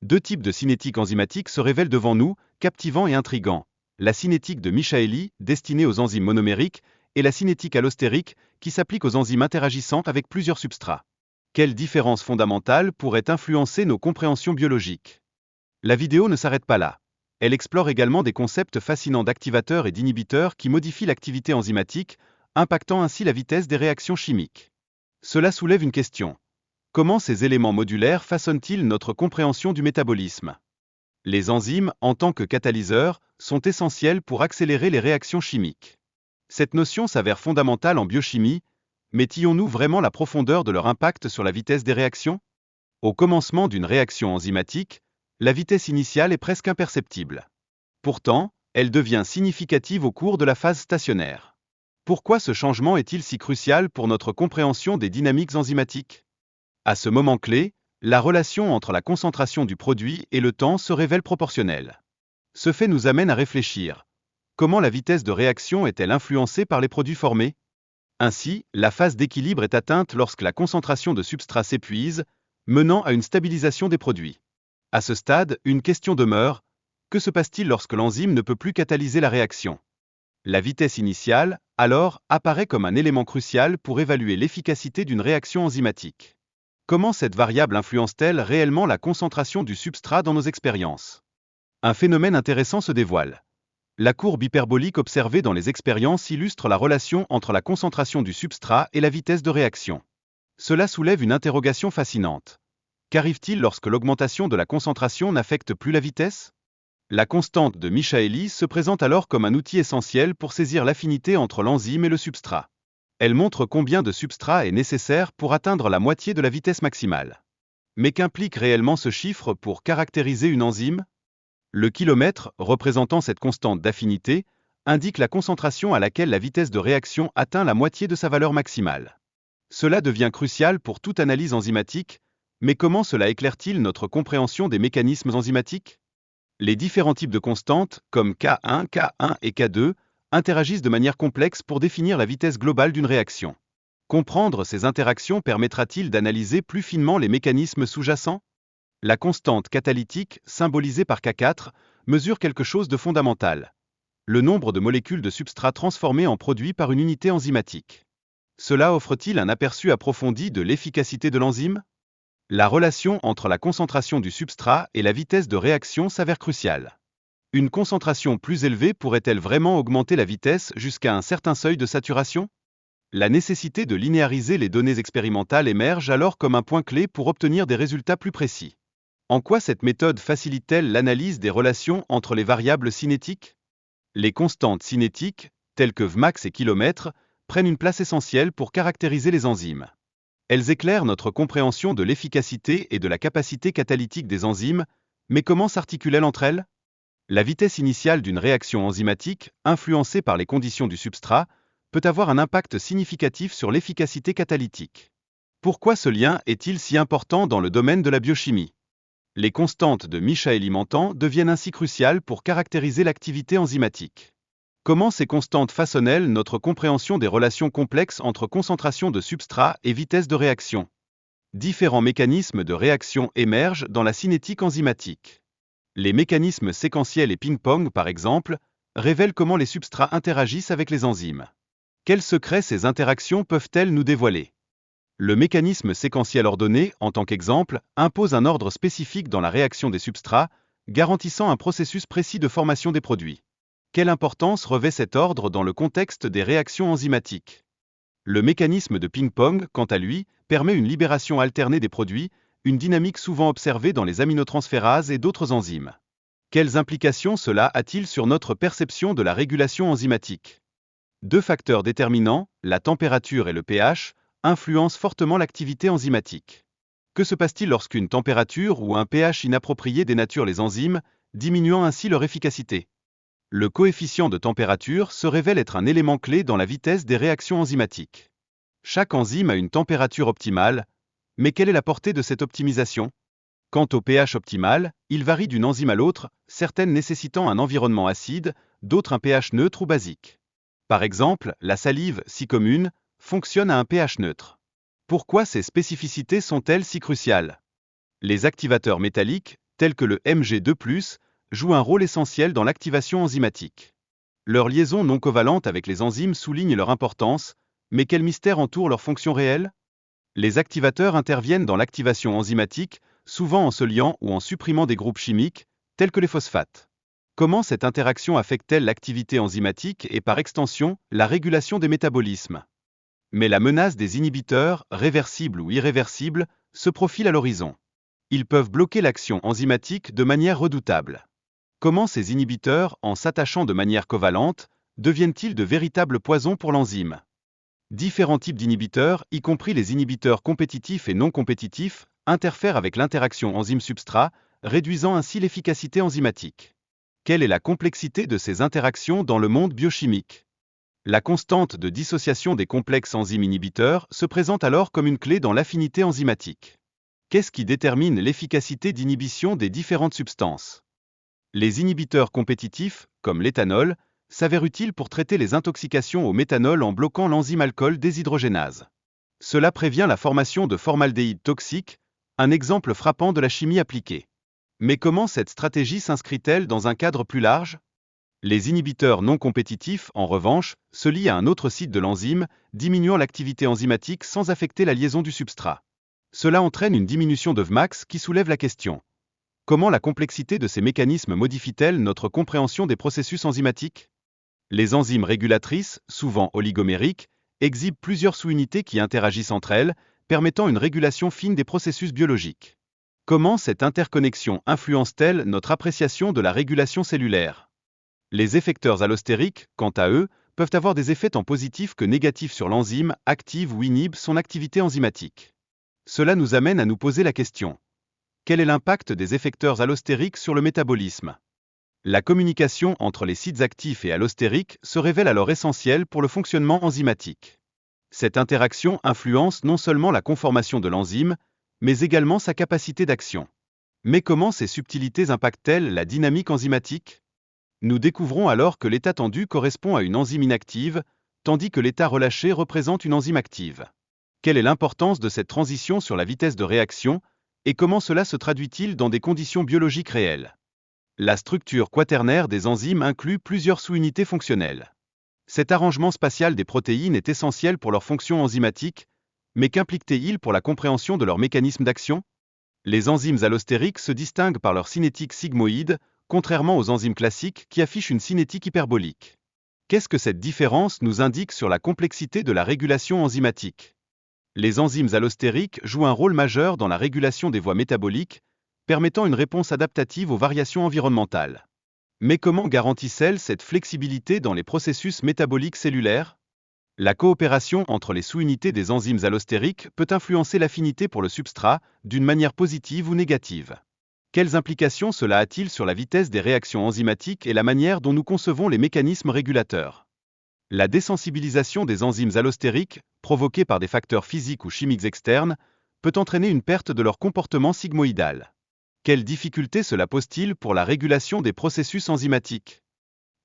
Deux types de cinétique enzymatique se révèlent devant nous, captivants et intrigants. La cinétique de Michaeli, destinée aux enzymes monomériques, et la cinétique allostérique, qui s'applique aux enzymes interagissant avec plusieurs substrats. Quelles différences fondamentales pourraient influencer nos compréhensions biologiques? La vidéo ne s'arrête pas là. Elle explore également des concepts fascinants d'activateurs et d'inhibiteurs qui modifient l'activité enzymatique, impactant ainsi la vitesse des réactions chimiques. Cela soulève une question. Comment ces éléments modulaires façonnent-ils notre compréhension du métabolisme? Les enzymes, en tant que catalyseurs, sont essentiels pour accélérer les réactions chimiques. Cette notion s'avère fondamentale en biochimie, mais tillons-nous vraiment la profondeur de leur impact sur la vitesse des réactions? Au commencement d'une réaction enzymatique, la vitesse initiale est presque imperceptible. Pourtant, elle devient significative au cours de la phase stationnaire. Pourquoi ce changement est-il si crucial pour notre compréhension des dynamiques enzymatiques? À ce moment clé, la relation entre la concentration du produit et le temps se révèle proportionnelle. Ce fait nous amène à réfléchir. Comment la vitesse de réaction est-elle influencée par les produits formés? Ainsi, la phase d'équilibre est atteinte lorsque la concentration de substrat s'épuise, menant à une stabilisation des produits. À ce stade, une question demeure. Que se passe-t-il lorsque l'enzyme ne peut plus catalyser la réaction? La vitesse initiale, alors, apparaît comme un élément crucial pour évaluer l'efficacité d'une réaction enzymatique. Comment cette variable influence-t-elle réellement la concentration du substrat dans nos expériences? Un phénomène intéressant se dévoile. La courbe hyperbolique observée dans les expériences illustre la relation entre la concentration du substrat et la vitesse de réaction. Cela soulève une interrogation fascinante. Qu'arrive-t-il lorsque l'augmentation de la concentration n'affecte plus la vitesse? La constante de Michaeli se présente alors comme un outil essentiel pour saisir l'affinité entre l'enzyme et le substrat. Elle montre combien de substrat est nécessaire pour atteindre la moitié de la vitesse maximale. Mais qu'implique réellement ce chiffre pour caractériser une enzyme? Le kilomètre, représentant cette constante d'affinité, indique la concentration à laquelle la vitesse de réaction atteint la moitié de sa valeur maximale. Cela devient crucial pour toute analyse enzymatique, mais comment cela éclaire-t-il notre compréhension des mécanismes enzymatiques? Les différents types de constantes, comme K1, K1 et K2, interagissent de manière complexe pour définir la vitesse globale d'une réaction. Comprendre ces interactions permettra-t-il d'analyser plus finement les mécanismes sous-jacents? La constante catalytique, symbolisée par K4, mesure quelque chose de fondamental. Le nombre de molécules de substrat transformées en produits par une unité enzymatique. Cela offre-t-il un aperçu approfondi de l'efficacité de l'enzyme? La relation entre la concentration du substrat et la vitesse de réaction s'avère cruciale. Une concentration plus élevée pourrait-elle vraiment augmenter la vitesse jusqu'à un certain seuil de saturation? La nécessité de linéariser les données expérimentales émerge alors comme un point clé pour obtenir des résultats plus précis. En quoi cette méthode facilite-t-elle l'analyse des relations entre les variables cinétiques? Les constantes cinétiques, telles que Vmax et kilomètre, prennent une place essentielle pour caractériser les enzymes. Elles éclairent notre compréhension de l'efficacité et de la capacité catalytique des enzymes, mais comment s'articulent-elles entre elles? La vitesse initiale d'une réaction enzymatique, influencée par les conditions du substrat, peut avoir un impact significatif sur l'efficacité catalytique. Pourquoi ce lien est-il si important dans le domaine de la biochimie? Les constantes de Michaeli-Mentan deviennent ainsi cruciales pour caractériser l'activité enzymatique. Comment ces constantes façonnent-elles notre compréhension des relations complexes entre concentration de substrat et vitesse de réaction? Différents mécanismes de réaction émergent dans la cinétique enzymatique. Les mécanismes séquentiels et ping-pong, par exemple, révèlent comment les substrats interagissent avec les enzymes. Quels secrets ces interactions peuvent-elles nous dévoiler? Le mécanisme séquentiel ordonné, en tant qu'exemple, impose un ordre spécifique dans la réaction des substrats, garantissant un processus précis de formation des produits. Quelle importance revêt cet ordre dans le contexte des réactions enzymatiques? Le mécanisme de ping-pong, quant à lui, permet une libération alternée des produits, une dynamique souvent observée dans les aminotransférases et d'autres enzymes. Quelles implications cela a-t-il sur notre perception de la régulation enzymatique? Deux facteurs déterminants, la température et le pH, influencent fortement l'activité enzymatique. Que se passe-t-il lorsqu'une température ou un pH inapproprié dénature les enzymes, diminuant ainsi leur efficacité? Le coefficient de température se révèle être un élément clé dans la vitesse des réactions enzymatiques. Chaque enzyme a une température optimale, mais quelle est la portée de cette optimisation? Quant au pH optimal, il varie d'une enzyme à l'autre, certaines nécessitant un environnement acide, d'autres un pH neutre ou basique. Par exemple, la salive, si commune, fonctionne à un pH neutre. Pourquoi ces spécificités sont-elles si cruciales? Les activateurs métalliques, tels que le Mg2+, jouent un rôle essentiel dans l'activation enzymatique. Leur liaison non covalente avec les enzymes souligne leur importance, mais quel mystère entoure leur fonction réelle? Les activateurs interviennent dans l'activation enzymatique, souvent en se liant ou en supprimant des groupes chimiques, tels que les phosphates. Comment cette interaction affecte-t-elle l'activité enzymatique et par extension, la régulation des métabolismes? Mais la menace des inhibiteurs, réversibles ou irréversibles, se profile à l'horizon. Ils peuvent bloquer l'action enzymatique de manière redoutable. Comment ces inhibiteurs, en s'attachant de manière covalente, deviennent-ils de véritables poisons pour l'enzyme? Différents types d'inhibiteurs, y compris les inhibiteurs compétitifs et non compétitifs, interfèrent avec l'interaction enzyme-substrat, réduisant ainsi l'efficacité enzymatique. Quelle est la complexité de ces interactions dans le monde biochimique? La constante de dissociation des complexes enzymes inhibiteurs se présente alors comme une clé dans l'affinité enzymatique. Qu'est-ce qui détermine l'efficacité d'inhibition des différentes substances? Les inhibiteurs compétitifs, comme l'éthanol, s'avèrent utiles pour traiter les intoxications au méthanol en bloquant l'enzyme alcool déshydrogénase. Cela prévient la formation de formaldéhyde toxique, un exemple frappant de la chimie appliquée. Mais comment cette stratégie s'inscrit-elle dans un cadre plus large? Les inhibiteurs non compétitifs, en revanche, se lient à un autre site de l'enzyme, diminuant l'activité enzymatique sans affecter la liaison du substrat. Cela entraîne une diminution de Vmax qui soulève la question. Comment la complexité de ces mécanismes modifie-t-elle notre compréhension des processus enzymatiques? Les enzymes régulatrices, souvent oligomériques, exhibent plusieurs sous-unités qui interagissent entre elles, permettant une régulation fine des processus biologiques. Comment cette interconnexion influence-t-elle notre appréciation de la régulation cellulaire? Les effecteurs allostériques, quant à eux, peuvent avoir des effets tant positifs que négatifs sur l'enzyme, active ou inhibe son activité enzymatique. Cela nous amène à nous poser la question. Quel est l'impact des effecteurs allostériques sur le métabolisme? La communication entre les sites actifs et allostériques se révèle alors essentielle pour le fonctionnement enzymatique. Cette interaction influence non seulement la conformation de l'enzyme, mais également sa capacité d'action. Mais comment ces subtilités impactent-elles la dynamique enzymatique? Nous découvrons alors que l'état tendu correspond à une enzyme inactive, tandis que l'état relâché représente une enzyme active. Quelle est l'importance de cette transition sur la vitesse de réaction, et comment cela se traduit-il dans des conditions biologiques réelles? La structure quaternaire des enzymes inclut plusieurs sous-unités fonctionnelles. Cet arrangement spatial des protéines est essentiel pour leur fonction enzymatique, mais qu'implique-t-il pour la compréhension de leur mécanisme d'action? Les enzymes allostériques se distinguent par leur cinétique sigmoïde, contrairement aux enzymes classiques qui affichent une cinétique hyperbolique. Qu'est-ce que cette différence nous indique sur la complexité de la régulation enzymatique? Les enzymes allostériques jouent un rôle majeur dans la régulation des voies métaboliques, permettant une réponse adaptative aux variations environnementales. Mais comment garantissent-elles cette flexibilité dans les processus métaboliques cellulaires? La coopération entre les sous-unités des enzymes allostériques peut influencer l'affinité pour le substrat, d'une manière positive ou négative. Quelles implications cela a-t-il sur la vitesse des réactions enzymatiques et la manière dont nous concevons les mécanismes régulateurs? La désensibilisation des enzymes allostériques, provoquée par des facteurs physiques ou chimiques externes, peut entraîner une perte de leur comportement sigmoïdal. Quelles difficultés cela pose-t-il pour la régulation des processus enzymatiques?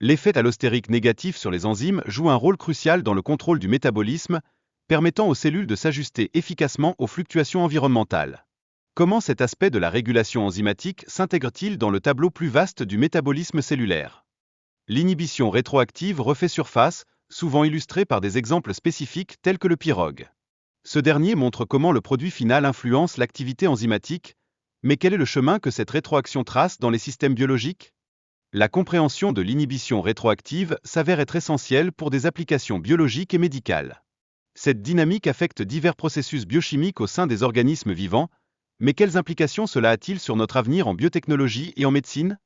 L'effet allostérique négatif sur les enzymes joue un rôle crucial dans le contrôle du métabolisme, permettant aux cellules de s'ajuster efficacement aux fluctuations environnementales. Comment cet aspect de la régulation enzymatique s'intègre-t-il dans le tableau plus vaste du métabolisme cellulaire? L'inhibition rétroactive refait surface, souvent illustrée par des exemples spécifiques tels que le pyrogue. Ce dernier montre comment le produit final influence l'activité enzymatique, mais quel est le chemin que cette rétroaction trace dans les systèmes biologiques? La compréhension de l'inhibition rétroactive s'avère être essentielle pour des applications biologiques et médicales. Cette dynamique affecte divers processus biochimiques au sein des organismes vivants, mais quelles implications cela a-t-il sur notre avenir en biotechnologie et en médecine?